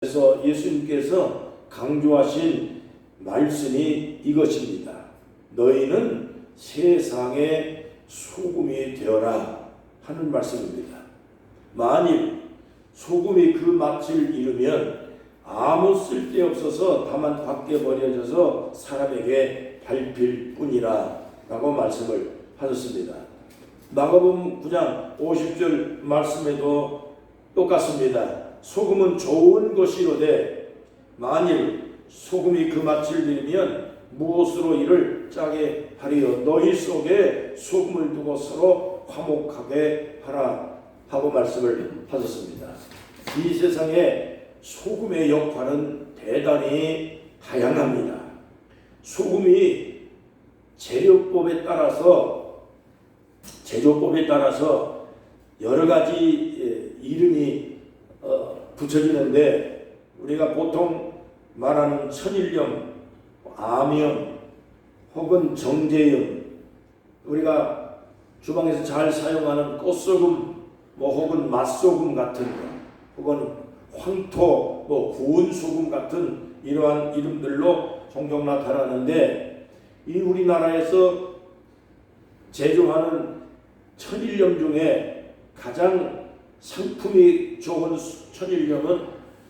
그래서 예수님께서 강조하신 말씀이 이것입니다. 너희는 세상의 소금이 되어라 하는 말씀입니다. 만일 소금이 그 맛을 잃으면 아무 쓸데없어서 다만 밖에 버려져서 사람에게 밟힐 뿐이라 라고 말씀을 하셨습니다. 마가복음 9장 50절 말씀에도 똑같습니다. 소금은 좋은 것이로되 만일 소금이 그 맛을 잃으면 무엇으로 이를 짜게 하리요. 너희 속에 소금을 두고 서로 화목하게 하라 하고 말씀을 하셨습니다. 이 세상에 소금의 역할은 대단히 다양합니다. 소금이 제조법에 따라서 여러 가지 이름이 붙여지는데, 우리가 보통 말하는 천일염, 암염 혹은 정제염, 우리가 주방에서 잘 사용하는 꽃소금 혹은 맛소금 같은 거, 혹은 황토, 구운 소금 같은 이러한 이름들로 종종 나타나는데, 이 우리나라에서 제조하는 천일염 중에 가장 상품이 좋은 천일염은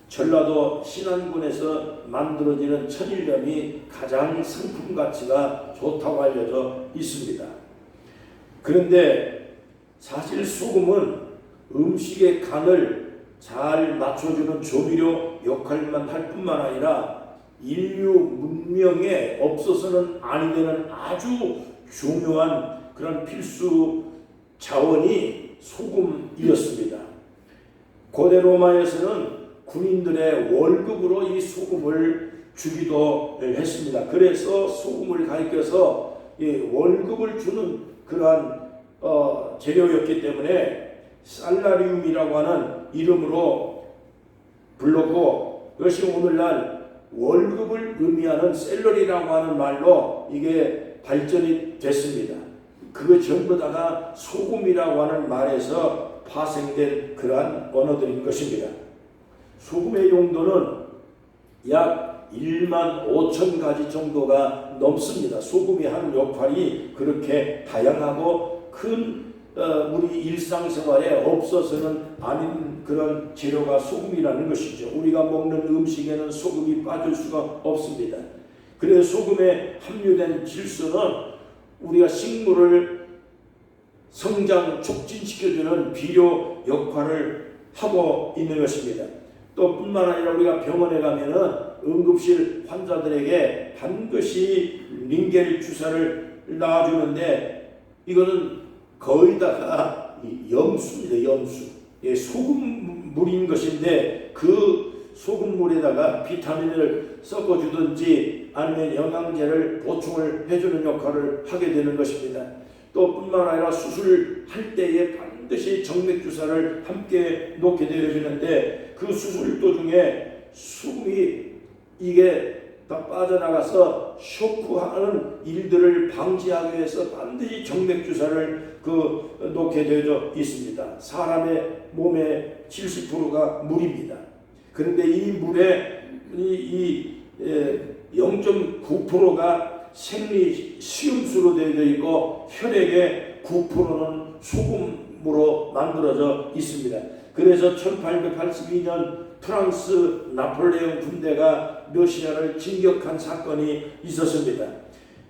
전라도 신안군에서 만들어지는 천일염이 가장 상품 가치가 좋다고 알려져 있습니다. 그런데 사실 소금은 음식의 간을 잘 맞춰주는 조미료 역할만 할 뿐만 아니라 인류 문명에 없어서는 아니 되는 아주 중요한 그런 필수 자원이 소금이었습니다. 고대 로마에서는 군인들의 월급으로 이 소금을 주기도 했습니다. 그래서 소금을 가리켜서 월급을 주는 그러한 재료였기 때문에 살라리움이라고 하는 이름으로 불렀고, 그것이 오늘날 월급을 의미하는 샐러리라고 하는 말로 이게 발전이 됐습니다. 그거 전부 다가 소금이라고 하는 말에서 파생된 그러한 언어들인 것입니다. 소금의 용도는 약 1만 5천 가지 정도가 넘습니다. 소금이 하는 역할이 그렇게 다양하고 큰 우리 일상생활에 없어서는 아닌 그런 재료가 소금이라는 것이죠. 우리가 먹는 음식에는 소금이 빠질 수가 없습니다. 그래서 소금에 함유된 질소는 우리가 식물을 성장 촉진시켜주는 비료 역할을 하고 있는 것입니다. 또 뿐만 아니라 우리가 병원에 가면은 응급실 환자들에게 반드시 링겔 주사를 놔주는데, 이거는 거의 다가 염수입니다. 염수. 소금물인 것인데, 그 소금물에다가 비타민을 섞어주든지 아니면 영양제를 보충을 해주는 역할을 하게 되는 것입니다. 또 뿐만 아니라 수술할 때에 반드시 정맥주사를 함께 놓게 되어지는데, 그 수술도 중에 수금이 이게 다 빠져나가서 쇼크하는 일들을 방지하기 위해서 반드시 정맥주사를 놓게 되어져 있습니다. 사람의 몸의 70%가 물입니다. 그런데 이 물의 0.9%가 생리 식염수로 되어 있고, 혈액의 9%는 소금으로 만들어져 있습니다. 그래서 1882년 프랑스 나폴레옹 군대가 러시아를 진격한 사건이 있었습니다.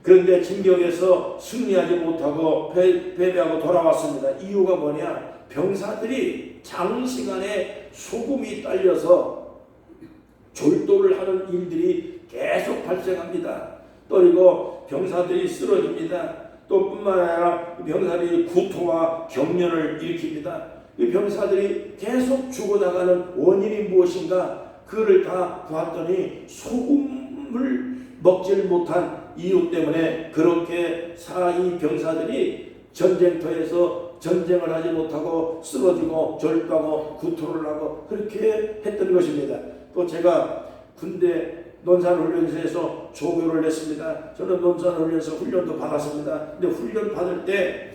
그런데 진격에서 승리하지 못하고 패배하고 돌아왔습니다. 이유가 뭐냐? 병사들이 장시간에 소금이 딸려서 졸도를 하는 일들이 계속 발생합니다. 그리고 병사들이 쓰러집니다. 또 뿐만 아니라 병사들이 구토와 경련을 일으킵니다. 이 병사들이 계속 죽어나가는 원인이 무엇인가? 그를 다 보았더니 소금을 먹질 못한 이유 때문에 그렇게 이 병사들이 전쟁터에서 전쟁을 하지 못하고 쓰러지고 절도하고 구토를 하고 그렇게 했던 것입니다. 또 제가 군대 논산훈련소에서 조교를 했습니다. 저는 논산훈련소 훈련도 받았습니다. 근데 훈련 받을 때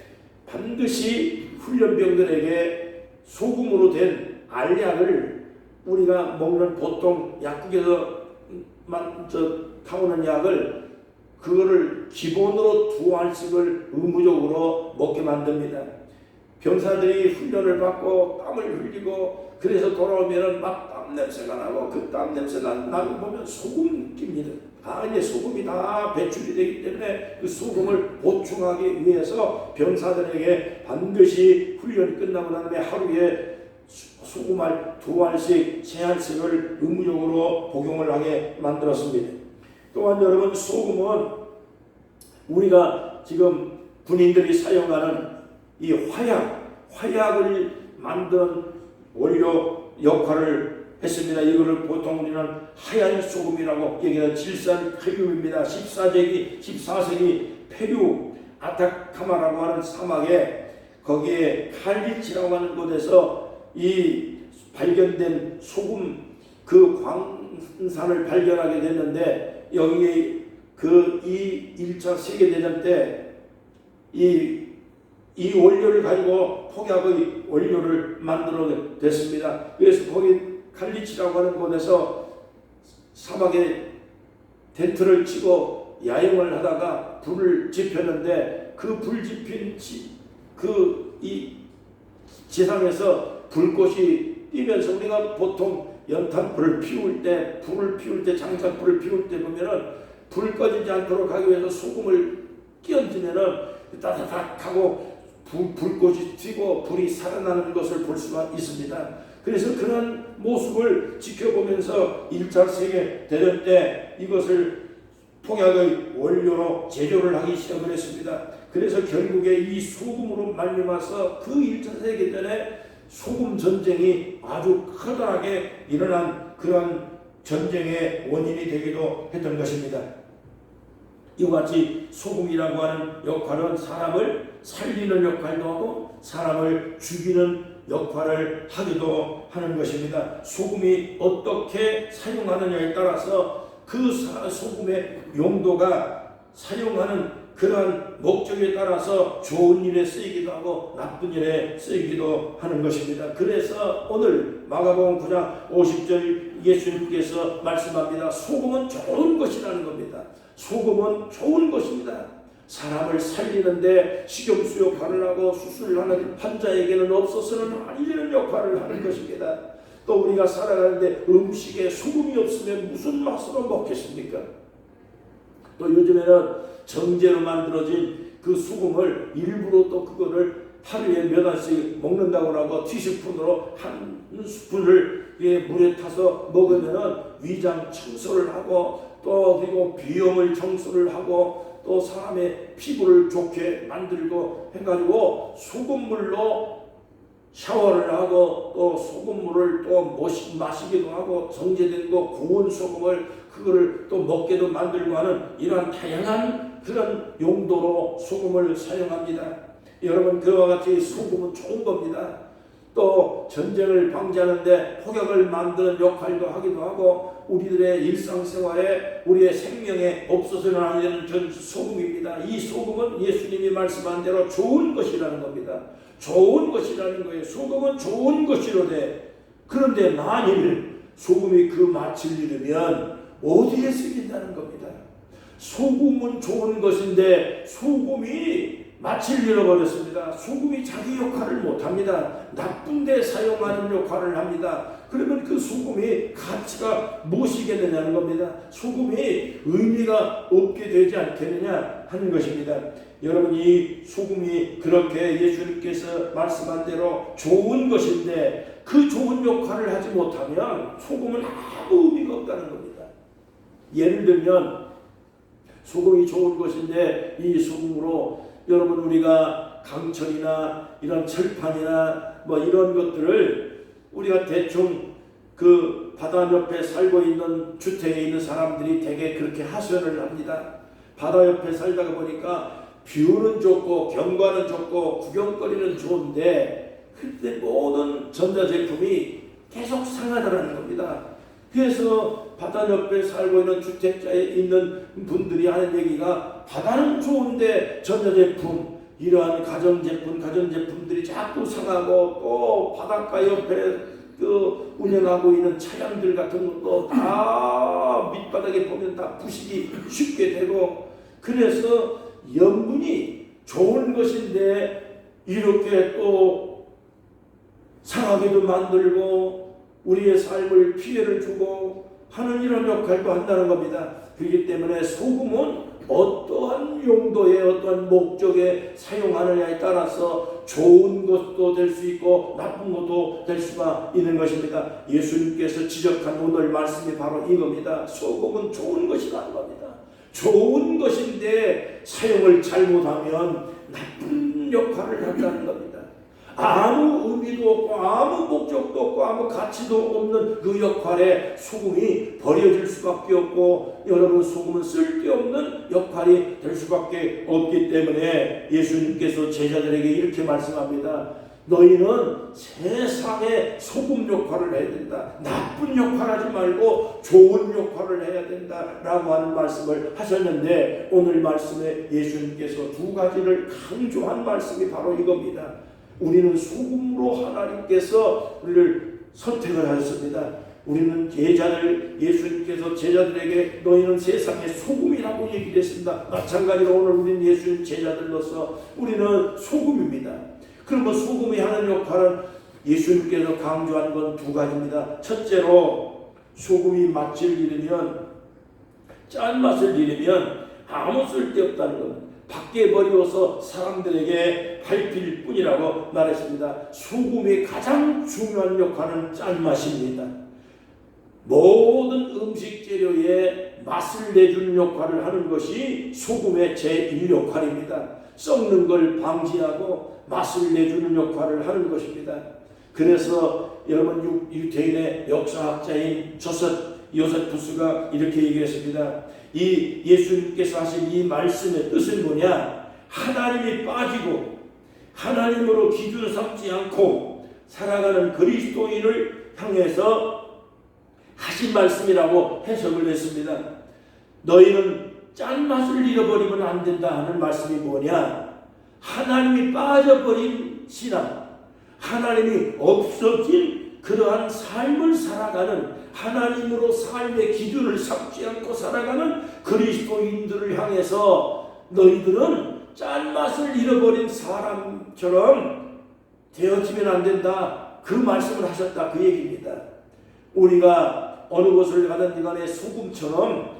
반드시 훈련병들에게 소금으로 된 알약을 우리가 먹는 보통 약국에서 타오는 약을 그거를 기본으로 2알씩을 의무적으로 먹게 만듭니다. 병사들이 훈련을 받고 땀을 흘리고 그래서 돌아오면은 막 땀 냄새가 나고 그 땀 냄새 나고 보면 소금 낍니다. 이제 소금이 다 배출이 되기 때문에 그 소금을 보충하기 위해서 병사들에게 반드시 훈련이 끝나고 난 다음에 하루에 소금알 2알씩 3알씩을 의무적으로 복용을 하게 만들었습니다. 또한 여러분, 소금은 우리가 지금 군인들이 사용하는 이 화약을 만드는 원료 역할을 했습니다. 이거를 보통 우리는 하얀 소금이라고 얘기하는 질산 페륨입니다. 14세기 페류 아타카마라고 하는 사막에 거기에 칼리치라고 하는 곳에서 이 발견된 소금 그 광산을 발견하게 됐는데, 여기에 이 1차 세계대전 때 이 원료를 가지고 폭약의 원료를 만들어 됐습니다. 그래서 거기 칼리치라고 하는 곳에서 사막에 텐트를 치고 야영을 하다가 불을 지폈는데, 그 불 지핀 이 지상에서 불꽃이 뛰면서, 우리가 보통 연탄불을 피울 때, 장작불을 피울 때 보면은 불 꺼지지 않도록 하기 위해서 소금을 끼얹으면은 따다닥하고 불꽃이 튀고 불이 살아나는 것을 볼 수가 있습니다. 그래서 그런 모습을 지켜보면서 1차 세계대전 때 이것을 폭약의 원료로 제조를 하기 시작을 했습니다. 그래서 결국에 이 소금으로 말미암아서 그 1차 세계대전에 소금 전쟁이 아주 커다랗게 일어난 그러한 전쟁의 원인이 되기도 했던 것입니다. 이와 같이 소금이라고 하는 역할은 사람을 살리는 역할도 하고 사람을 죽이는 역할을 하기도 하는 것입니다. 소금이 어떻게 사용하느냐에 따라서 그 소금의 용도가 사용하는 그러한 목적에 따라서 좋은 일에 쓰이기도 하고 나쁜 일에 쓰이기도 하는 것입니다. 그래서 오늘 마가복음 9장 50절 예수님께서 말씀합니다. 소금은 좋은 것이라는 겁니다. 소금은 좋은 것입니다. 사람을 살리는데 식용수 역할을 하고 수술하는 환자에게는 없어서는 안 되는 역할을 하는 것입니다. 또 우리가 살아가는데 음식에 소금이 없으면 무슨 맛으로 먹겠습니까? 또 요즘에는 정제로 만들어진 그 소금을 일부러 또 그거를 하루에 몇 알씩 먹는다고 하고 티스푼으로 한 스푼을 물에 타서 먹으면은 위장 청소를 하고 또 그리고 비염을 청소를 하고 또 사람의 피부를 좋게 만들고 해가지고 소금물로 샤워를 하고 또 소금물을 또 마시기도 하고 정제된 거 고운 소금을 그거를 또 먹게도 만들고 하는 이러한 다양한 그런 용도로 소금을 사용합니다. 여러분, 그와 같이 소금은 좋은 겁니다. 또 전쟁을 방지하는데 폭약을 만드는 역할도 하기도 하고 우리들의 일상생활에 우리의 생명에 없어서는 안 되는 전 소금입니다. 이 소금은 예수님이 말씀한 대로 좋은 것이라는 겁니다. 좋은 것이라는 거예요. 소금은 좋은 것이로되, 그런데 만일 소금이 그 맛을 잃으면 어디에 쓰긴다는 겁니다. 소금은 좋은 것인데 소금이 맛을 잃어버렸습니다. 소금이 자기 역할을 못합니다. 나쁜 데 사용하는 역할을 합니다. 그러면 그 소금이 가치가 무엇이겠느냐는 겁니다. 소금이 의미가 없게 되지 않겠느냐 하는 것입니다. 여러분, 이 소금이 그렇게 예수님께서 말씀한 대로 좋은 것인데 그 좋은 역할을 하지 못하면 소금은 아무 의미가 없다는 겁니다. 예를 들면 소금이 좋은 것인데 이 소금으로 여러분 우리가 강철이나 이런 철판이나 뭐 이런 것들을 우리가 대충 그 바다 옆에 살고 있는 주택에 있는 사람들이 대개 그렇게 하소연을 합니다. 바다 옆에 살다가 보니까 뷰는 좋고 경관은 좋고 구경거리는 좋은데 그때 모든 전자제품이 계속 상하다는 겁니다. 그래서 바다 옆에 살고 있는 주택자에 있는 분들이 하는 얘기가 바다는 좋은데 전자제품, 이러한 가전제품들이 자꾸 상하고 또 바닷가 옆에 그 운행하고 있는 차량들 같은 것도 다 밑바닥에 보면 다 부식이 쉽게 되고, 그래서 염분이 좋은 것인데 이렇게 또 상하게도 만들고 우리의 삶을 피해를 주고 하는 이런 역할도 한다는 겁니다. 그렇기 때문에 소금은 어떠한 용도에 어떠한 목적에 사용하느냐에 따라서 좋은 것도 될 수 있고 나쁜 것도 될 수가 있는 것입니다. 예수님께서 지적한 오늘 말씀이 바로 이겁니다. 소금은 좋은 것이라는 겁니다. 좋은 것인데 사용을 잘못하면 나쁜 역할을 한다는 겁니다. 아무 의미도 없고 아무 목적도 없고 아무 가치도 없는 그 역할에 소금이 버려질 수밖에 없고, 여러분, 소금은 쓸데없는 역할이 될 수밖에 없기 때문에 예수님께서 제자들에게 이렇게 말씀합니다. 너희는 세상에 소금 역할을 해야 된다. 나쁜 역할 하지 말고 좋은 역할을 해야 된다 라고 하는 말씀을 하셨는데, 오늘 말씀에 예수님께서 두 가지를 강조한 말씀이 바로 이겁니다. 우리는 소금으로 하나님께서 우리를 선택을 하셨습니다. 우리는 예수님께서 제자들에게 너희는 세상의 소금이라고 얘기를 했습니다. 마찬가지로 오늘 우리는 예수님 제자들로서 우리는 소금입니다. 그러면 소금이 하는 역할은 예수님께서 강조한 건 두 가지입니다. 첫째로, 소금이 맛을 잃으면, 짠맛을 잃으면 아무 쓸데없다는 겁니다. 밖에 버리워서 사람들에게 밟힐 뿐이라고 말했습니다. 소금의 가장 중요한 역할은 짠맛입니다. 모든 음식 재료에 맛을 내주는 역할을 하는 것이 소금의 제1역할입니다. 썩는 걸 방지하고 맛을 내주는 역할을 하는 것입니다. 그래서 여러분, 유대인의 역사학자인 요세푸스가 이렇게 얘기했습니다. 이 예수님께서 하신 이 말씀의 뜻은 뭐냐? 하나님이 빠지고 하나님으로 기준을 삼지 않고 살아가는 그리스도인을 향해서 하신 말씀이라고 해석을 했습니다. 너희는 짠맛을 잃어버리면 안 된다 하는 말씀이 뭐냐? 하나님이 빠져버린 신앙, 하나님이 없어진 그러한 삶을 살아가는, 하나님으로 삶의 기준을 삼지 않고 살아가는 그리스도인들을 향해서 너희들은 짠맛을 잃어버린 사람처럼 되어지면 안 된다, 그 말씀을 하셨다, 그 얘기입니다. 우리가 어느 곳을 가든 간에 소금처럼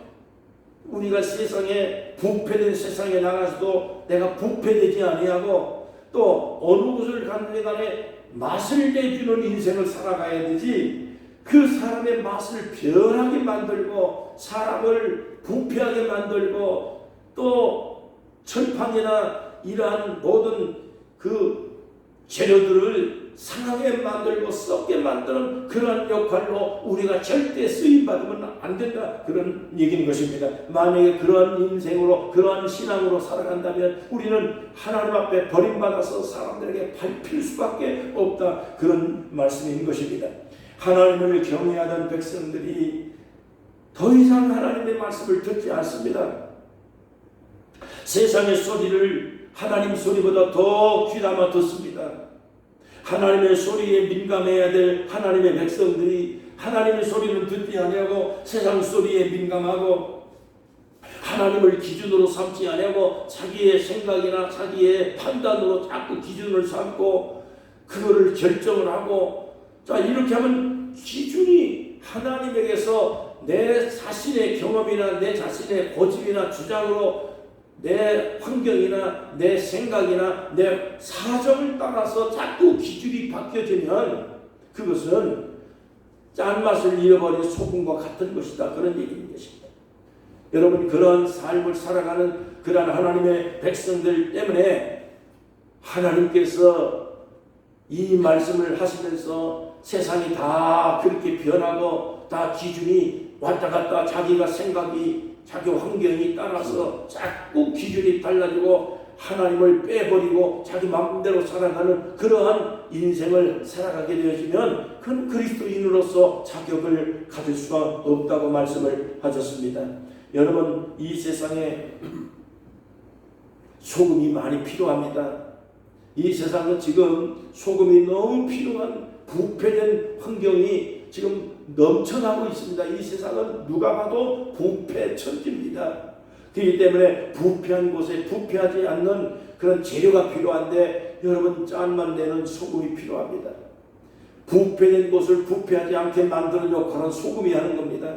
우리가 세상에 부패된 세상에 나가서도 내가 부패되지 아니하고 또 어느 곳을 가든 간에 맛을 내주는 인생을 살아가야 되지, 그 사람의 맛을 변하게 만들고 사람을 부패하게 만들고 또 철판이나 이러한 모든 그 재료들을 상하게 만들고 썩게 만드는 그런 역할로 우리가 절대 쓰임받으면 안 된다, 그런 얘기인 것입니다. 만약에 그런 인생으로 그런 신앙으로 살아간다면 우리는 하나님 앞에 버림받아서 사람들에게 밟힐 수밖에 없다, 그런 말씀인 것입니다. 하나님을 경외하던 백성들이 더 이상 하나님의 말씀을 듣지 않습니다. 세상의 소리를 하나님 소리보다 더 귀담아 듣습니다. 하나님의 소리에 민감해야 될 하나님의 백성들이 하나님의 소리는 듣지 아니하고 세상 소리에 민감하고 하나님을 기준으로 삼지 아니하고 자기의 생각이나 자기의 판단으로 자꾸 기준을 삼고 그거를 결정을 하고, 자, 이렇게 하면 기준이 하나님에게서 내 자신의 경험이나 내 자신의 고집이나 주장으로 내 환경이나 내 생각이나 내 사정을 따라서 자꾸 기준이 바뀌어지면 그것은 짠맛을 잃어버린 소금과 같은 것이다, 그런 얘기인 것입니다. 여러분, 그런 삶을 살아가는 그런 하나님의 백성들 때문에 하나님께서 이 말씀을 하시면서 세상이 다 그렇게 변하고 다 기준이 왔다 갔다 자기가 생각이 자기 환경이 따라서 자꾸 기준이 달라지고 하나님을 빼버리고 자기 마음대로 살아가는 그러한 인생을 살아가게 되어지면 그건 그리스도인으로서 자격을 가질 수가 없다고 말씀을 하셨습니다. 여러분, 이 세상에 소금이 많이 필요합니다. 이 세상은 지금 소금이 너무 필요한 부패된 환경이 지금 넘쳐나고 있습니다. 이 세상은 누가 봐도 부패천지입니다. 그렇기 때문에 부패한 곳에 부패하지 않는 그런 재료가 필요한데 여러분, 짠만 내는 소금이 필요합니다. 부패된 곳을 부패하지 않게 만드는 역할은 소금이 하는 겁니다.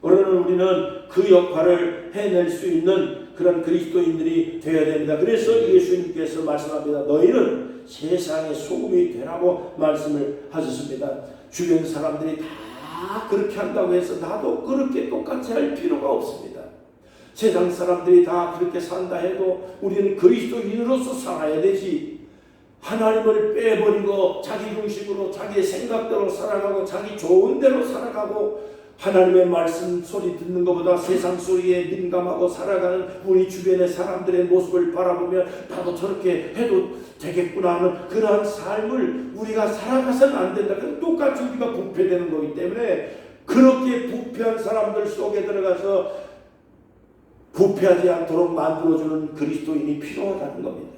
그러면 우리는 그 역할을 해낼 수 있는 그런 그리스도인들이 되어야 됩니다. 그래서 예수님께서 말씀합니다. 너희는 세상의 소금이 되라고 말씀을 하셨습니다. 주변 사람들이 다 그렇게 한다고 해서 나도 그렇게 똑같이 할 필요가 없습니다. 세상 사람들이 다 그렇게 산다 해도 우리는 그리스도인으로서 살아야 되지. 하나님을 빼버리고 자기 중심으로 자기의 생각대로 살아가고 자기 좋은 대로 살아가고 하나님의 말씀 소리 듣는 것보다 세상 소리에 민감하고 살아가는 우리 주변의 사람들의 모습을 바라보면 나도 저렇게 해도 되겠구나 하는 그러한 삶을 우리가 살아가서는 안 된다. 똑같이 우리가 부패되는 거기 때문에 그렇게 부패한 사람들 속에 들어가서 부패하지 않도록 만들어주는 그리스도인이 필요하다는 겁니다.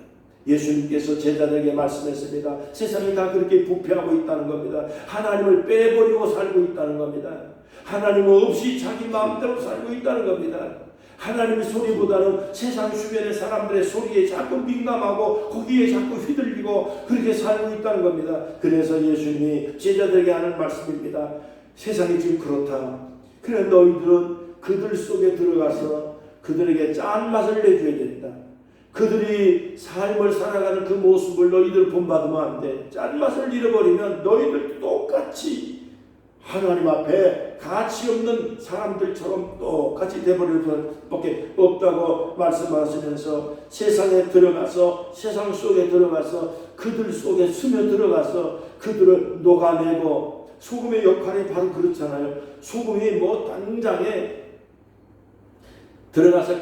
예수님께서 제자들에게 말씀했습니다. 세상이 다 그렇게 부패하고 있다는 겁니다. 하나님을 빼버리고 살고 있다는 겁니다. 하나님 없이 자기 마음대로 살고 있다는 겁니다. 하나님의 소리보다는 세상 주변의 사람들의 소리에 자꾸 민감하고 거기에 자꾸 휘둘리고 그렇게 살고 있다는 겁니다. 그래서 예수님이 제자들에게 하는 말씀입니다. 세상이 지금 그렇다. 그래 너희들은 그들 속에 들어가서 그들에게 짠맛을 내줘야 된다. 그들이 삶을 살아가는 그 모습을 너희들 본받으면 안 돼. 짠맛을 잃어버리면 너희들 똑같이 하나님 앞에 가치 없는 사람들처럼 똑같이 되어버릴 수밖에 없다고 말씀하시면서 세상에 들어가서 세상 속에 들어가서 그들 속에 스며들어가서 그들을 녹아내고 소금의 역할이 바로 그렇잖아요. 소금이 뭐 당장에 들어가서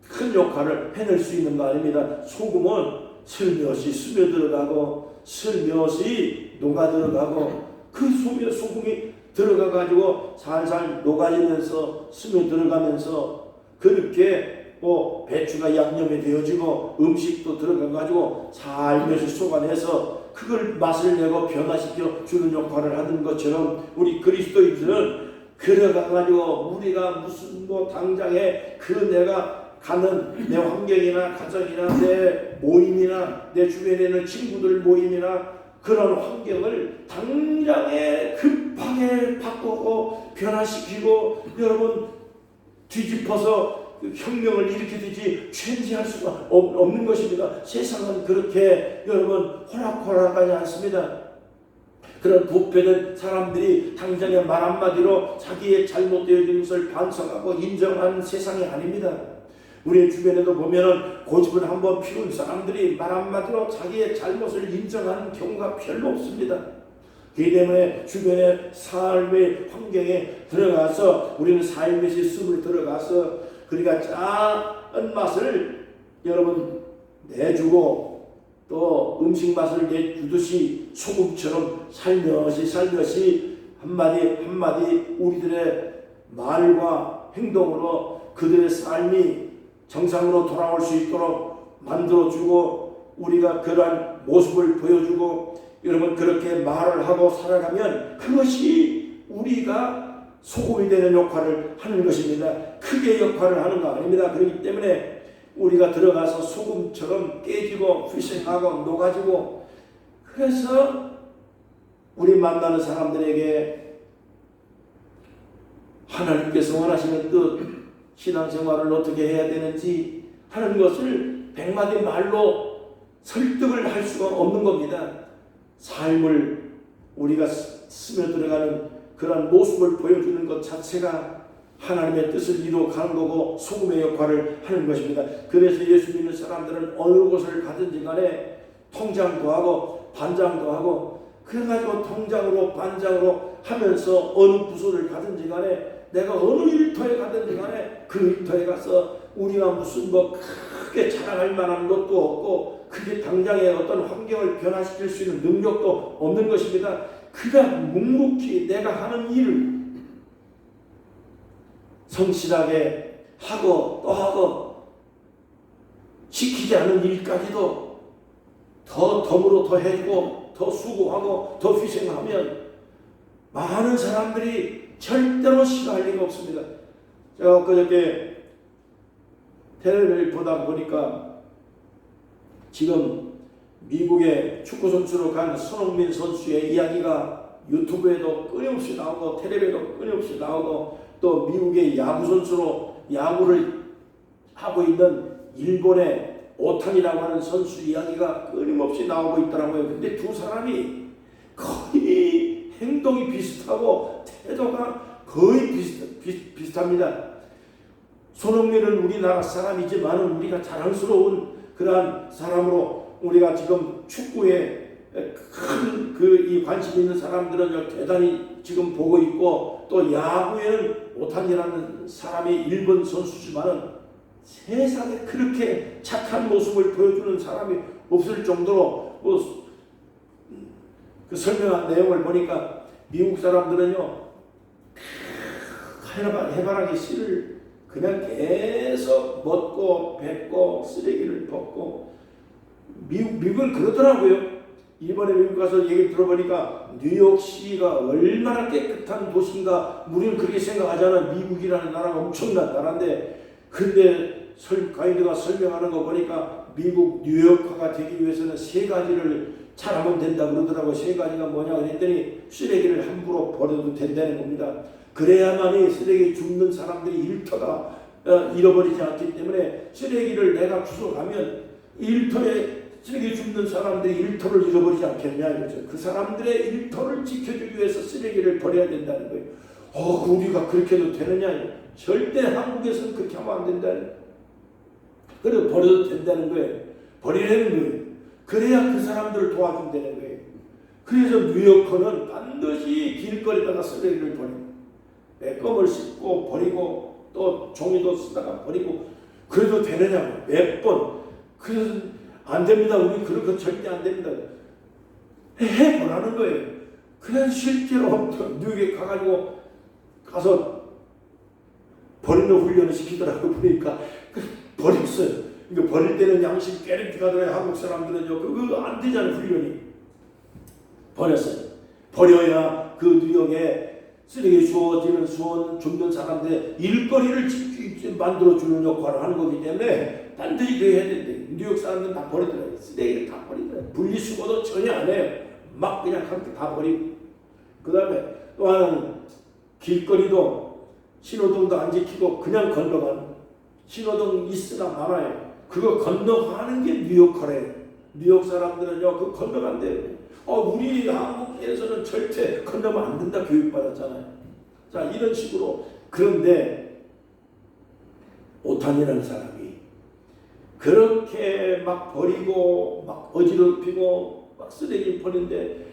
큰 역할을 해낼 수 있는 거 아닙니다. 소금은 슬며시 스며들어가고 슬며시 녹아들어가고 그 소금이 들어가가지고 살살 녹아지면서 스며들어가면서 그렇게 뭐 배추가 양념이 되어지고 음식도 들어가가지고 살며시 속아내서 그걸 맛을 내고 변화시켜 주는 역할을 하는 것처럼 우리 그리스도인들은 들어가가지고 우리가 무슨 뭐 당장에 그 내가 가는 내 환경이나 가정이나 내 모임이나 내 주변에 있는 친구들 모임이나 그런 환경을 당장에 급하게 바꾸고 변화시키고 여러분 뒤집어서 혁명을 일으키듯이 체인지할 수가 없는 것입니다. 세상은 그렇게 여러분 호락호락하지 않습니다. 그런 부패된 사람들이 당장에 말 한마디로 자기의 잘못되어진 것을 반성하고 인정하는 세상이 아닙니다. 우리 주변에도 보면은 고집을 한번 피운 사람들이 말 한마디로 자기의 잘못을 인정하는 경우가 별로 없습니다. 그렇기 때문에 주변의 삶의 환경에 들어가서 우리는 삶의 실습을 들어가서 그러니까 짠 맛을 여러분 내주고 또 음식 맛을 내주듯이 소금처럼 살며시 한마디 우리들의 말과 행동으로 그들의 삶이 정상으로 돌아올 수 있도록 만들어주고 우리가 그러한 모습을 보여주고 여러분 그렇게 말을 하고 살아가면 그것이 우리가 소금이 되는 역할을 하는 것입니다. 크게 역할을 하는 거 아닙니다. 그렇기 때문에 우리가 들어가서 소금처럼 깨지고 휘생하고 녹아지고 그래서 우리 만나는 사람들에게 하나님께서 원하시는 뜻 신앙생활을 어떻게 해야 되는지 하는 것을 백마디 말로 설득을 할 수가 없는 겁니다. 삶을 우리가 스며들어가는 그런 모습을 보여주는 것 자체가 하나님의 뜻을 이루어가는 거고 소금의 역할을 하는 것입니다. 그래서 예수 믿는 사람들은 어느 곳을 가든지 간에 통장도 하고 반장도 하고 그래가지고 통장으로 반장으로 하면서 어느 부서를 가든지 간에 내가 어느 일터에 가든지 간에 그 일터에 가서 우리가 무슨 뭐 크게 자랑할 만한 것도 없고 그게 당장에 어떤 환경을 변화시킬 수 있는 능력도 없는 것입니다. 그냥 묵묵히 내가 하는 일을 성실하게 하고 또 하고 시키지 않은 일까지도 더 덤으로 더 해주고 더 수고하고 더 희생하면 많은 사람들이 절대로 싫어할 리가 없습니다. 제가 그저께 텔레비를 보다 보니까 지금 미국의 축구 선수로 간 손흥민 선수의 이야기가 유튜브에도 끊임없이 나오고 텔레비에도 끊임없이 나오고 또 미국의 야구 선수로 야구를 하고 있는 일본의 오타니라고 하는 선수 이야기가 끊임없이 나오고 있더라고요. 근데 두 사람이 거의 행동이 비슷하고 태도가 거의 비슷합니다. 손흥민은 우리나라 사람이지만 우리가 자랑스러운 그러한 사람으로 우리가 지금 축구에 큰 이 관심 있는 사람들은 대단히 지금 보고 있고 또 야구에는 오탄이라는 사람이 일본 선수지만은 세상에 그렇게 착한 모습을 보여주는 사람이 없을 정도로 그 설명한 내용을 보니까 미국 사람들은요 해바라기 씨를 그냥 계속 먹고 뱉고 쓰레기를 벗고 미국은 그러더라고요. 이번에 미국 가서 얘기 들어보니까 뉴욕시가 얼마나 깨끗한 도시인가 우리는 그렇게 생각하잖아. 미국이라는 나라가 엄청난 나라인데 근데 가이드가 설명하는 거 보니까 미국 뉴욕화가 되기 위해서는 세 가지를 잘하면 된다 그러더라고. 세 가지가 뭐냐 그랬더니 쓰레기를 함부로 버려도 된다는 겁니다. 그래야만이 쓰레기 줍는 사람들이 일터가 잃어버리지 않기 때문에 쓰레기를 내가 주워가면 일터에 쓰레기 줍는 사람들이 일터를 잃어버리지 않겠냐 이거죠. 그 사람들의 일터를 지켜주기 위해서 쓰레기를 버려야 된다는 거예요. 우리가 그렇게 해도 되느냐? 절대 한국에서는 그렇게 하면 안 된다는. 그래도 버려도 된다는 거예요. 버리라는 거예요. 그래야 그 사람들을 도와준다는 거예요. 그래서 뉴요커는 반드시 길거리다가 쓰레기를 버리고 껌을 씹고 버리고 또 종이도 쓰다가 버리고 그래도 되느냐고 몇 번. 그래서 안 됩니다. 우리 그런 거 절대 안 됩니다. 해보라는 거예요. 그냥 실제로 뉴욕에 가가지고 가서 버리는 훈련을 시키더라고 보니까 버렸어요. 이거 버릴 때는 양심 깨름피 가더라고요. 한국 사람들은요. 그거 안 되잖아요. 훈련이. 버렸어요. 버려야 그 뉴욕에 쓰레기 주워지는 줍는 사람들의 일거리를 만들어주는 역할을 하는 거기 때문에 반드시 그렇게 해야 된대. 뉴욕 사람들은 다 버리더라고요. 쓰레기를 다 버리더라고요. 분리수거도 전혀 안 해요. 막 그냥 그렇게 다 버리고. 그 다음에 또 하나는 길거리도 신호등도 안 지키고 그냥 건너가는 신호등 있으나 말아요. 그거 건너가는 게 뉴욕커래요. 뉴욕 사람들은요 그거 건너간대요. 우리 한국에서는 절대 건너면 안 된다 교육받았잖아요. 자 이런 식으로. 그런데 오탄이라는 사람이 그렇게 막 버리고 막 어지럽히고 막 쓰레기 버리는데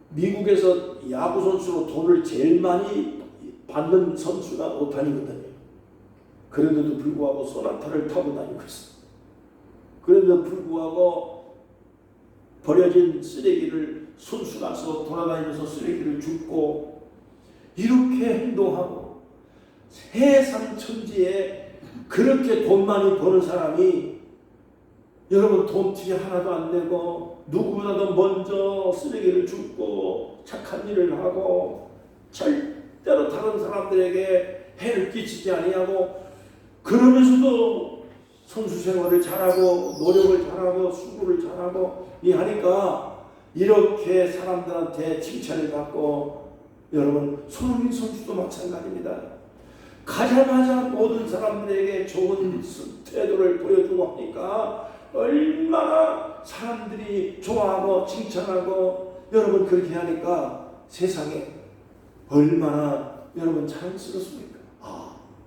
미국에서 야구 선수로 돈을 제일 많이 받는 선수가 오탄이거든요. 그런데도 불구하고 소나타를 타고 다니고 있어. 그런데도 불구하고 버려진 쓰레기를 손수가서 돌아다니면서 쓰레기를 줍고 이렇게 행동하고 세상 천지에 그렇게 돈 많이 버는 사람이 여러분 돈티 하나도 안 내고 누구보다도 먼저 쓰레기를 줍고 착한 일을 하고 절대로 다른 사람들에게 해를 끼치지 아니하고 그러면서도 선수 생활을 잘하고 노력을 잘하고 수고를 잘하고 하니까 이렇게 사람들한테 칭찬을 받고 여러분 손흥민 선수도 마찬가지입니다. 가자마자 모든 사람들에게 좋은 태도를 보여주고 하니까 얼마나 사람들이 좋아하고 칭찬하고 여러분 그렇게 하니까 세상에 얼마나 여러분 자랑스럽습니까?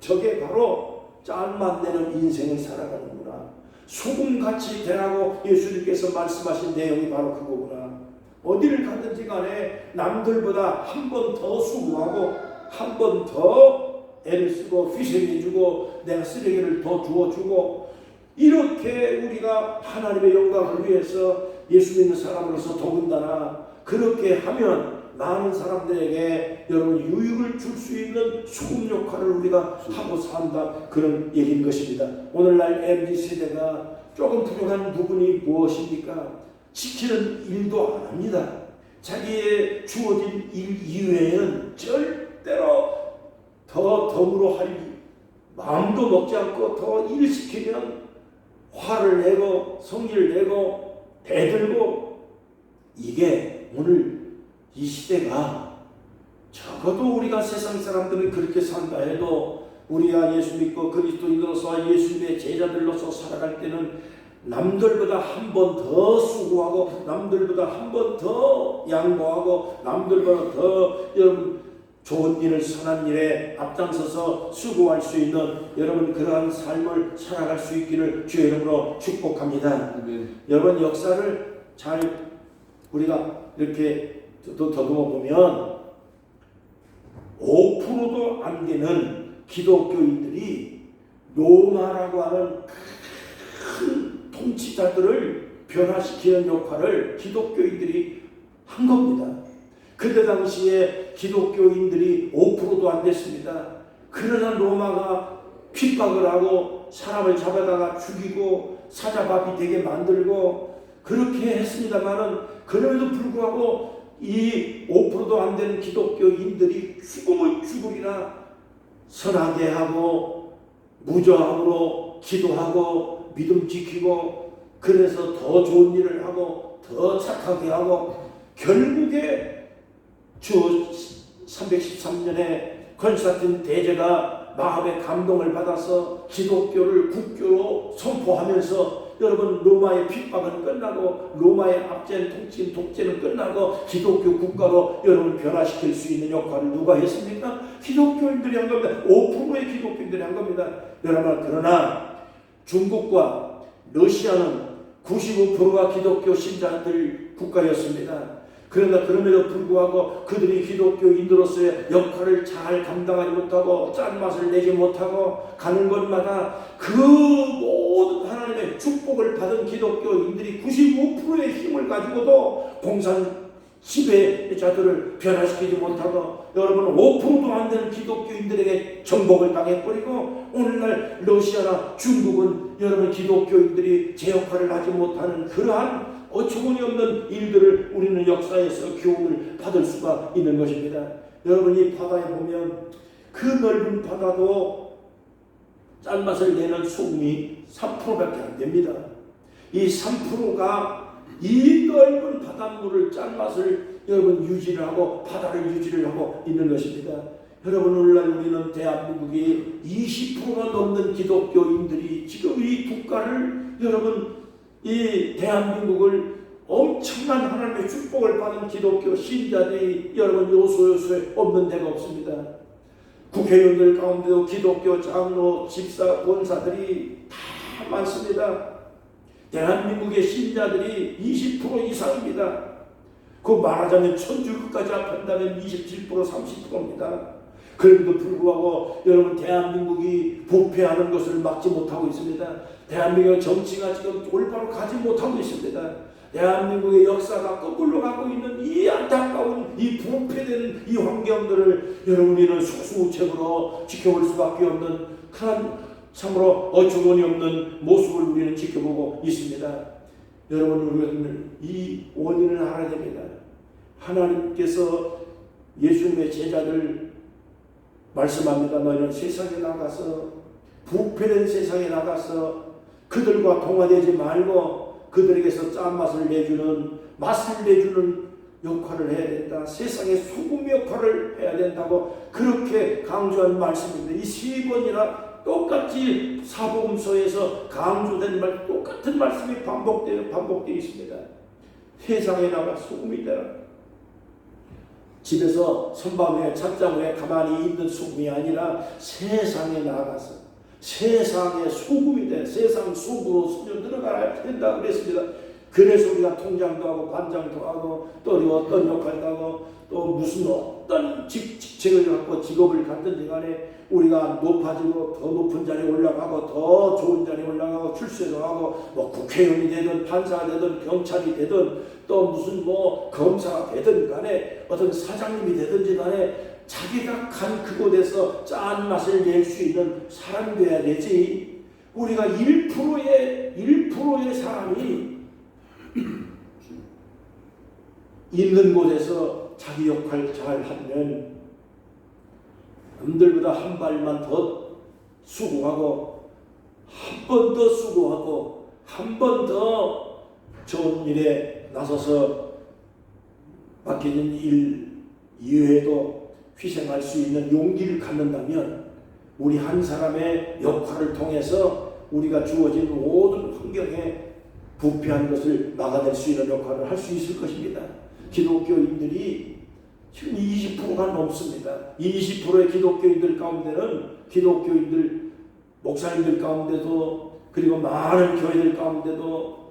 저게 바로 짠맛 내는 인생을 살아가는구나. 소금같이 되라고 예수님께서 말씀하신 내용이 바로 그거구나. 어디를 가든지 간에 남들보다 한 번 더 수고하고 한 번 더 애를 쓰고 희생해주고 내가 쓰레기를 더 주워주고 이렇게 우리가 하나님의 영광을 위해서 예수 믿는 사람으로서 더군다나 그렇게 하면 많은 사람들에게 여러분 유익을 줄 수 있는 소금 역할을 우리가 하고 산다 그런 얘기인 것입니다. 오늘날 MZ세대가 조금 부족한 부분이 무엇입니까? 지키는 일도 안 합니다. 자기의 주어진 일 이외에는 절대로 더 덤으로 할 마음도 먹지 않고 더 일 시키면 화를 내고 성질을 내고 대들고, 이게 오늘 이 시대가, 적어도 우리가 세상 사람들은 그렇게 산다 해도 우리가 예수 믿고 그리스도인으로서 예수님의 제자들로서 살아갈 때는 남들보다 한 번 더 수고하고 남들보다 한 번 더 양보하고 남들보다 더 여러분 좋은 일을, 선한 일에 앞장서서 수고할 수 있는 여러분 그러한 삶을 살아갈 수 있기를 주의 이름으로 축복합니다. 여러분 역사를 잘 우리가 이렇게 더듬어 보면 5%도 안 되는 기독교인들이 로마라고 하는 큰 통치자들을 변화시키는 역할을 기독교인들이 한 겁니다. 그때 당시에 기독교인들이 5%도 안 됐습니다. 그러나 로마가 핍박을 하고 사람을 잡아다가 죽이고 사자밥이 되게 만들고 그렇게 했습니다만은, 그럼에도 불구하고 이 5%도 안 되는 기독교인들이 죽으면 죽으리라 선하게 하고 무저항으로 기도하고 믿음 지키고, 그래서 더 좋은 일을 하고 더 착하게 하고, 결국에 주 313년에 건스탄틴 대제가 마음의 감동을 받아서 기독교를 국교로 선포하면서 여러분 로마의 핍박은 끝나고 로마의 압제는 독재는 끝나고 기독교 국가로 여러분 변화시킬 수 있는 역할을 누가 했습니까? 기독교인들이 한 겁니다. 5%의 기독교인들이 한 겁니다. 여러분, 그러나 중국과 러시아는 95%가 기독교 신자들 국가였습니다. 그러나 그럼에도 불구하고 그들이 기독교인으로서의 역할을 잘 감당하지 못하고 짠맛을 내지 못하고 가는 곳마다 그 모든 하나님의 축복을 받은 기독교인들이 95%의 힘을 가지고도 공산 지배자들을 변화시키지 못하고 여러분 5%도 안 되는 기독교인들에게 정복을 당해버리고, 오늘날 러시아나 중국은 여러분 기독교인들이 제 역할을 하지 못하는 그러한 어처구니 없는 일들을 우리는 역사에서 교훈을 받을 수가 있는 것입니다. 여러분, 이 바다에 보면 그 넓은 바다도 짠맛을 내는 소금이 3%밖에 안 됩니다. 이 3%가 이 넓은 바닷물을 짠맛을 여러분 유지를 하고 바다를 유지를 하고 있는 것입니다. 여러분, 오늘날 우리는 대한민국이 20%가 넘는 기독교인들이 지금 이 국가를 여러분 이 대한민국을 엄청난 하나님의 축복을 받은 기독교 신자들이 여러분 요소요소에 없는 데가 없습니다. 국회의원들 가운데도 기독교 장로, 집사, 권사들이 다 많습니다. 대한민국의 신자들이 20% 이상입니다. 그 말하자면 천주교까지 합한다면 27%, 30%입니다. 그럼에도 불구하고 여러분 대한민국이 부패하는 것을 막지 못하고 있습니다. 대한민국의 정치가 지금 올바로 가지 못하고 있습니다. 대한민국의 역사가 거꾸로 가고 있는 이 안타까운 이 부패되는 이 환경들을 여러분이는 속수무책으로 지켜볼 수밖에 없는 큰 참으로 어처구니 없는 모습을 우리는 지켜보고 있습니다. 여러분, 우리는 이 원인을 알아야 됩니다. 하나님께서 예수님의 제자들 말씀합니다. 너희는 세상에 나가서 부패된 세상에 나가서 그들과 동화되지 말고 그들에게서 짠맛을 내주는 맛을 내주는 역할을 해야 된다. 세상의 소금 역할을 해야 된다고 그렇게 강조한 말씀입니다. 이 세 번이나 똑같이 사복음서에서 강조된 말, 똑같은 말씀이 반복되어 있습니다. 세상에 나가 소금이 되라. 집에서 선방에 찬장에 가만히 있는 소금이 아니라 세상에 나가서 세상의 소금이 돼 세상 속으로 스며들어가야 된다 그랬습니다. 그래서 우리가 통장도 하고 관장도 하고 또 어떤 역할도 하고 또 무슨 어떤 직책을 갖고 직업을 갖든지 간에 우리가 높아지고 더 높은 자리에 올라가고 더 좋은 자리에 올라가고 출세도 하고 뭐 국회의원이 되든 판사가 되든 경찰이 되든 또 무슨 뭐 검사가 되든 간에 어떤 사장님이 되든지 간에 자기가 간 그곳에서 짠맛을 낼 수 있는 사람이 돼야 되지. 우리가 1%의 사람이 있는 곳에서 자기 역할 잘 하면 남들보다 한 발만 더 수고하고 한 번 더 수고하고 한 번 더 좋은 일에 나서서 맡겨진 일 이외에도 희생할 수 있는 용기를 갖는다면 우리 한 사람의 역할을 통해서 우리가 주어진 모든 환경에 부패한 것을 막아낼 수 있는 역할을 할 수 있을 것입니다. 기독교인들이 지금 20%가 넘습니다. 20%의 기독교인들 가운데는 기독교인들 목사님들 가운데도 그리고 많은 교회들 가운데도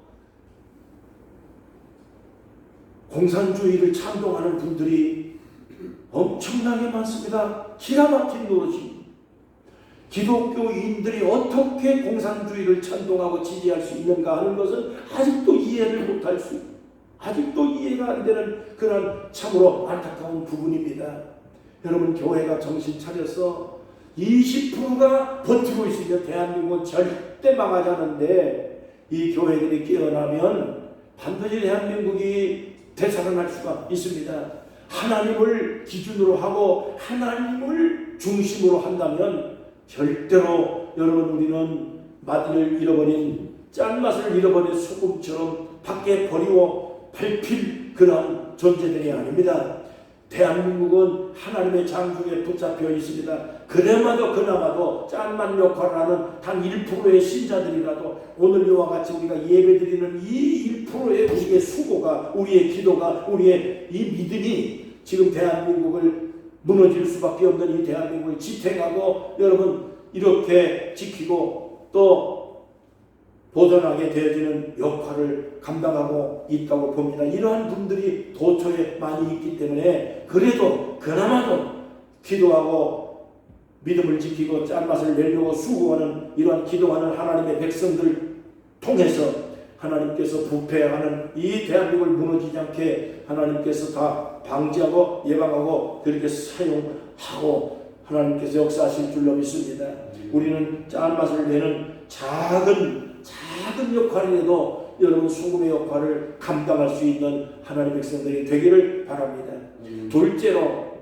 공산주의를 찬동하는 분들이 엄청나게 많습니다. 기가 막힌 노릇입니다. 기독교인들이 어떻게 공산주의를 찬동하고 지지할 수 있는가 하는 것은 아직도 이해를 못할 수 있습니다. 아직도 이해가 안 되는 그런 참으로 안타까운 부분입니다. 여러분, 교회가 정신 차려서 20%가 버티고 있으면 대한민국은 절대 망하지 않는데 이 교회들이 깨어나면 반드시 대한민국이 되살아날 수가 있습니다. 하나님을 기준으로 하고 하나님을 중심으로 한다면 절대로 여러분 우리는 맛을 잃어버린 짠맛을 잃어버린 소금처럼 밖에 버리고 밟힐 그런 존재들이 아닙니다. 대한민국은 하나님의 장중에 붙잡혀 있습니다. 그나마도 짠맛 역할을 하는 단 1%의 신자들이라도 오늘 이와 같이 우리가 예배드리는 이 1%의 우리의 수고가, 우리의 기도가, 우리의 이 믿음이 지금 대한민국을 무너질 수밖에 없는 이 대한민국을 지탱하고 여러분 이렇게 지키고 또 보존하게 되어지는 역할을 감당하고 있다고 봅니다. 이러한 분들이 도처에 많이 있기 때문에 그래도 그나마도 기도하고 믿음을 지키고 짠맛을 내려고 수고하는 이러한 기도하는 하나님의 백성들 통해서 하나님께서 부패하는 이 대한민국을 무너지지 않게 하나님께서 다 방지하고 예방하고 그렇게 사용하고 하나님께서 역사하실 줄로 믿습니다. 우리는 짠맛을 내는 작은 역할이라도 여러분 소금의 역할을 감당할 수 있는 하나님의 백성들이 되기를 바랍니다. 둘째로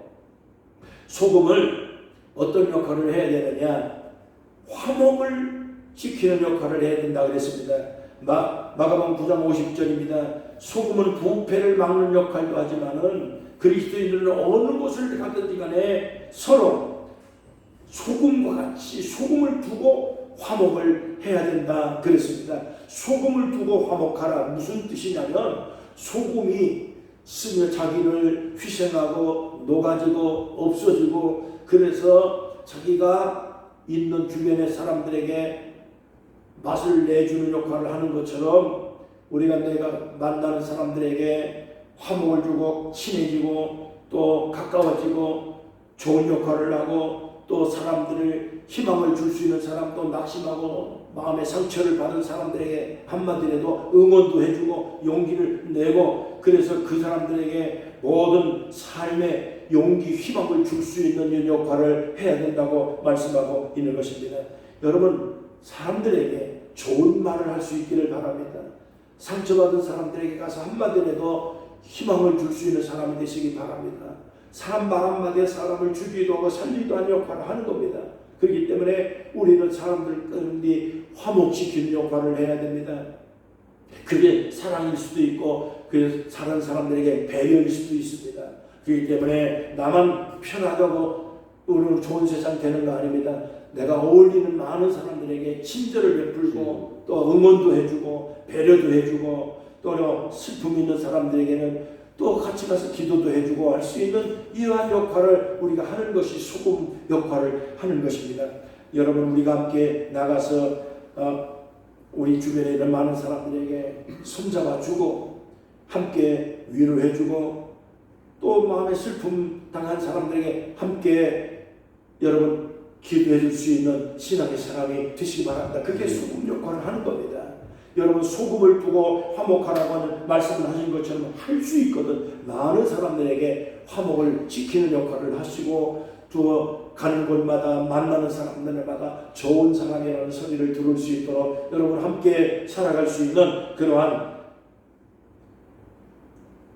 소금을 어떤 역할을 해야 되느냐? 화목을 지키는 역할을 해야 된다 그랬습니다. 마가복음 9장 50절입니다. 소금은 부패를 막는 역할도 하지만은 그리스도인들은 어느 곳을 가든지 간에 서로 소금과 같이 소금을 두고 화목을 해야 된다 그랬습니다. 소금을 두고 화목하라 무슨 뜻이냐면 소금이 쓰며 자기를 희생하고 녹아지고 없어지고 그래서 자기가 있는 주변의 사람들에게 맛을 내주는 역할을 하는 것처럼 우리가 내가 만나는 사람들에게 화목을 주고 친해지고 또 가까워지고 좋은 역할을 하고 또 사람들을 희망을 줄 수 있는 사람 또 낙심하고 마음의 상처를 받은 사람들에게 한마디라도 응원도 해주고 용기를 내고 그래서 그 사람들에게 모든 삶의 용기 희망을 줄 수 있는 역할을 해야 된다고 말씀하고 있는 것입니다. 여러분 사람들에게 좋은 말을 할 수 있기를 바랍니다. 상처받은 사람들에게 가서 한마디라도 희망을 줄 수 있는 사람이 되시기 바랍니다. 사람 말 한마디에 사람을 죽이기도 하고 살리기도 하는 역할을 하는 겁니다. 그렇기 때문에 우리는 사람들 가운데 화목시키는 역할을 해야 됩니다. 그게 사랑일 수도 있고 그 다른 사람들에게 배려일 수도 있습니다. 그렇기 때문에 나만 편하다고 우리는 좋은 세상 되는 거 아닙니다. 내가 어울리는 많은 사람들에게 친절을 베풀고 또 응원도 해주고 배려도 해주고 또 슬픔 있는 사람들에게는 또 같이 가서 기도도 해주고 할 수 있는 이러한 역할을 우리가 하는 것이 소금 역할을 하는 것입니다. 여러분 우리가 함께 나가서 우리 주변에 있는 많은 사람들에게 손잡아주고 함께 위로해주고 또 마음에 슬픔 당한 사람들에게 함께 여러분 기도해 줄 수 있는 신앙의 사람이 되시기 바랍니다. 그게 소금 역할을 하는 겁니다. 여러분 소금을 두고 화목하라고 하는 말씀을 하신 것처럼 할 수 있거든. 많은 사람들에게 화목을 지키는 역할을 하시고 또 가는 곳마다 만나는 사람들마다 좋은 사람이라는 소리를 들을 수 있도록 여러분 함께 살아갈 수 있는 그러한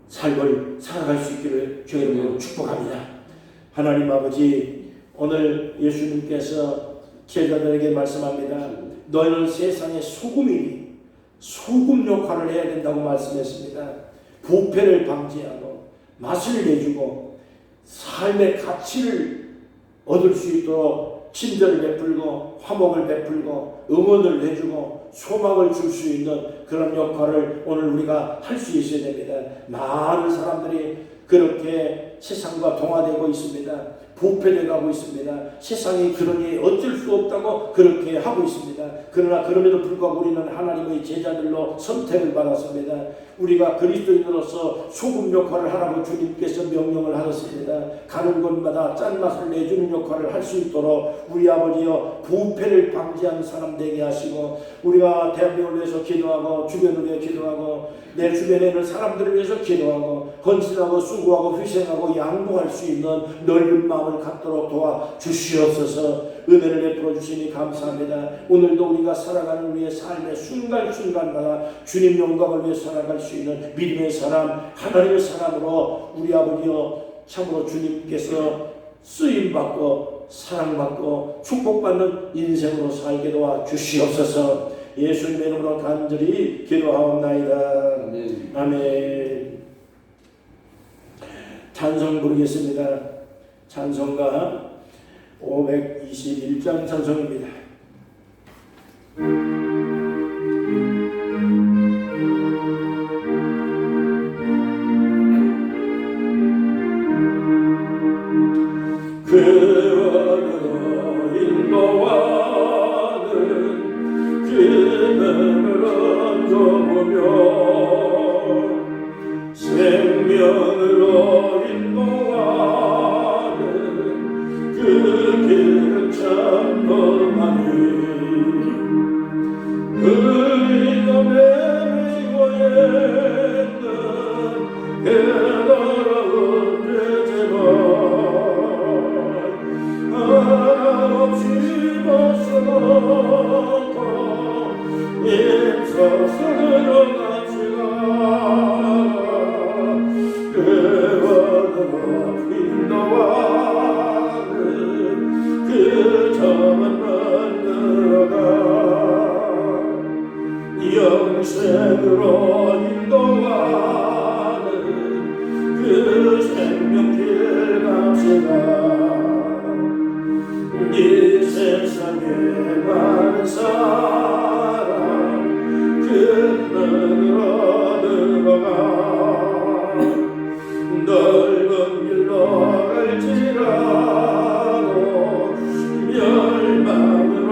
삶을 살아갈 수 있기를 주의 이름으로 축복합니다. 하나님 아버지, 오늘 예수님께서 제자들에게 말씀합니다. 너희는 세상의 소금이니 소금 역할을 해야 된다고 말씀했습니다. 부패를 방지하고 맛을 내주고 삶의 가치를 얻을 수 있도록 친절을 베풀고 화목을 베풀고 응원을 해주고 소망을 줄 수 있는 그런 역할을 오늘 우리가 할 수 있어야 됩니다. 많은 사람들이 그렇게 세상과 동화되고 있습니다. 부패되어 가고 있습니다. 세상이 그러니 어쩔 수 없다고 그렇게 하고 있습니다. 그러나 그럼에도 불구하고 우리는 하나님의 제자들로 선택을 받았습니다. 우리가 그리스도인으로서 소금 역할을 하라고 주님께서 명령을 하셨습니다. 가는 곳마다 짠맛을 내주는 역할을 할 수 있도록 우리 아버지여 부패를 방지하는 사람 되게 하시고, 우리가 대한민국을 위해서 기도하고 주변을 위해 기도하고 내 주변에 있는 사람들을 위해서 기도하고 헌신하고 수고하고 희생하고 양보할 수 있는 넓은 마음을 갖도록 도와주시옵소서. 은혜를 베풀어 주시니 감사합니다. 오늘도 우리가 살아가는 우리의 삶의 순간순간마다 주님 영광을 위해 살아갈 수 있는 믿음의 사람, 하나님의 사람으로 우리 아버지여 참으로 주님께서 쓰임받고 사랑받고 축복받는 인생으로 살게 도와주시옵소서. 예수님의 이름으로 간절히 기도하옵나이다. 아멘. 찬송 부르겠습니다. 찬송가 521장 찬송입니다. 그원으로 인도하는 그늘을 얹어보며 생명으로 인도하는 그 길은 참동하니 의리가 매매고 있는 그더러운 죄제발 하나없이 벗어놓고 임사선으로 같이가 그원으로 인도하는 그 점은 만들어가 영생으로 인도하는 그 생명길 갑시다. 이 세상에 많은 사람 그늘으로 들어가 넓은 길로 갈지라도 멸망으로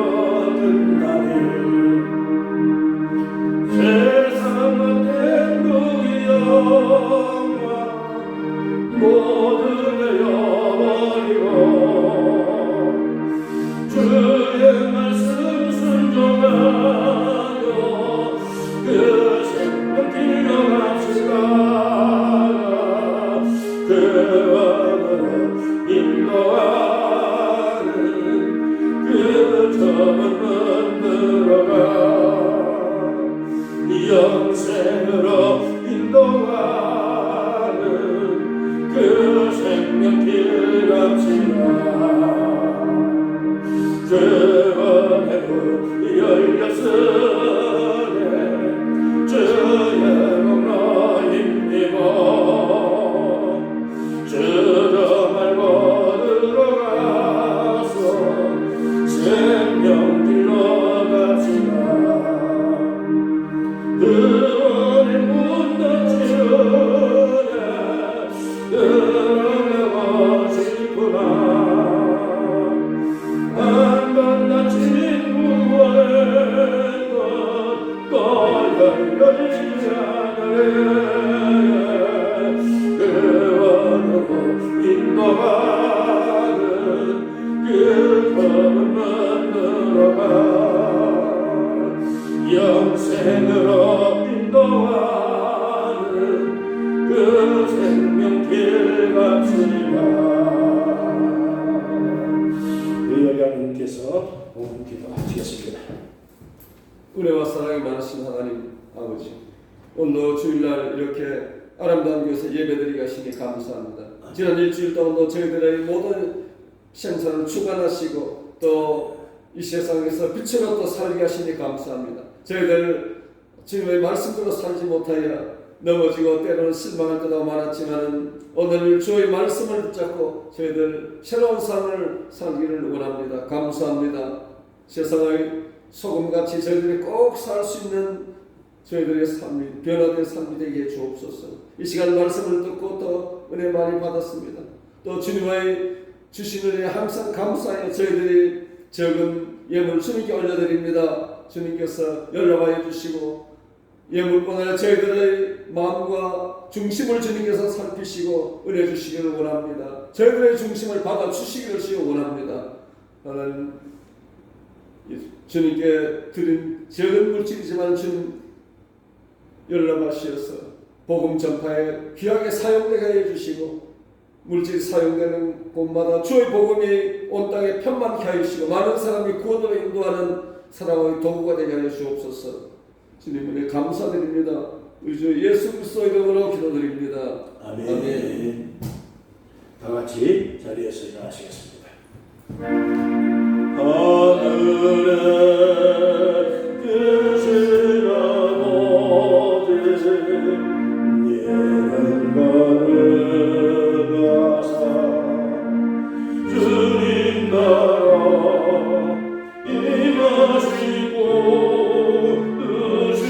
든다니 세상은 된 영광 모두 내어버리고 주의 말씀 순종하여 그 생명길 걸어갑시다. 그원으로 인도하는 그 점은 만들어가 영생으로 인도하는 그 생명길 갑시다. 그원의 문 열렸으네 주의 공로 힘입어 주저 말고 들어가서 생명길로 갑시다. 그원의 문 닫히네 들어가고 싶구나. 한번 닫힌 구원의 또 열려지지 않으래. 그원으로 인도하는 그 검은 만들어가 영생으로 인도하는 그 생명길 갑시다. 의여장님께서 오늘 기도하시겠습니다. 은혜와 사랑이 많으신 하나님 아버지, 오늘 주일날 이렇게 아름다운 곳에서 예배드리게 하시니 감사합니다. 지난 일주일 동안도 저희들의 모든 생사를 주관하시고 또 이 세상에서 빛으로 또 살게 하시니 감사합니다. 저희들 주님의 말씀대로 살지 못하여 넘어지고 때로는 실망할 때도 많았지만 오늘 주의 말씀을 붙잡고 저희들 새로운 삶을 살기를 원합니다. 감사합니다. 세상의 소금같이 저희들이 꼭 살 수 있는 저희들의 삶이 변화된 삶이 되게 해 주옵소서. 이 시간 말씀을 듣고 또 은혜 많이 받았습니다. 또 주님의 주신 은혜에 항상 감사하여 저희들이 적은 예물 주님께 올려드립니다. 주님께서 연락하여 주시고 예물뿐 아니라 저희들의 마음과 중심을 주님께서 살피시고 은혜 주시기를 원합니다. 저희들의 중심을 받아 주시기를 원합니다. 나는 주님께 드린 적은 물질이지만 주님 연락하시어서 복음 전파에 귀하게 사용되게 해주시고 물질이 사용되는 곳마다 주의 복음이 온 땅에 편만케 하시고 많은 사람이 구원으로 인도하는 사랑의 도구가 되게 하여 주옵소서. 주님 은혜 감사드립니다. 우리 주 예수 그리스도 이름으로 기도드립니다. 아멘. 아멘. 다 같이 자리에서 일어나시겠습니다. 하늘에 계신 아버지 예는 걸어가사 주님 나라 임하시고 뜻이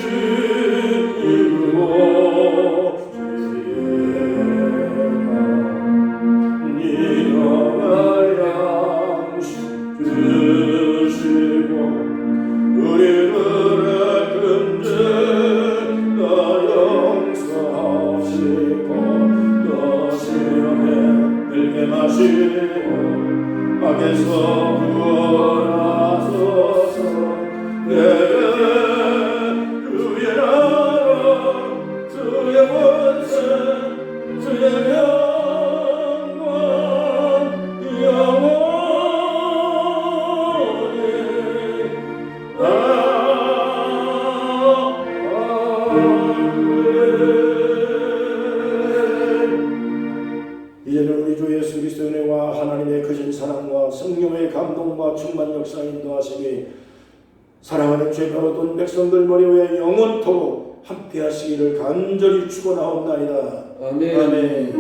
이루어지리라 양식 주시고 우리들의 근죄 다 용서하시고 또 시험에 들게 마시고 악에서 구원하소서. 내게 주의 나라 주의 권세 주의 영광 영원히 이제는 우리 주 예수 그리스도의 은혜와 하나님의 크신 사랑과 성령의 감동과 충만 역사 인도하심이 사랑하는 죄 받은 백성들 머리 위에 영원토록 함께 하시기를 간절히 축원하옵나이다. 아멘. 아멘.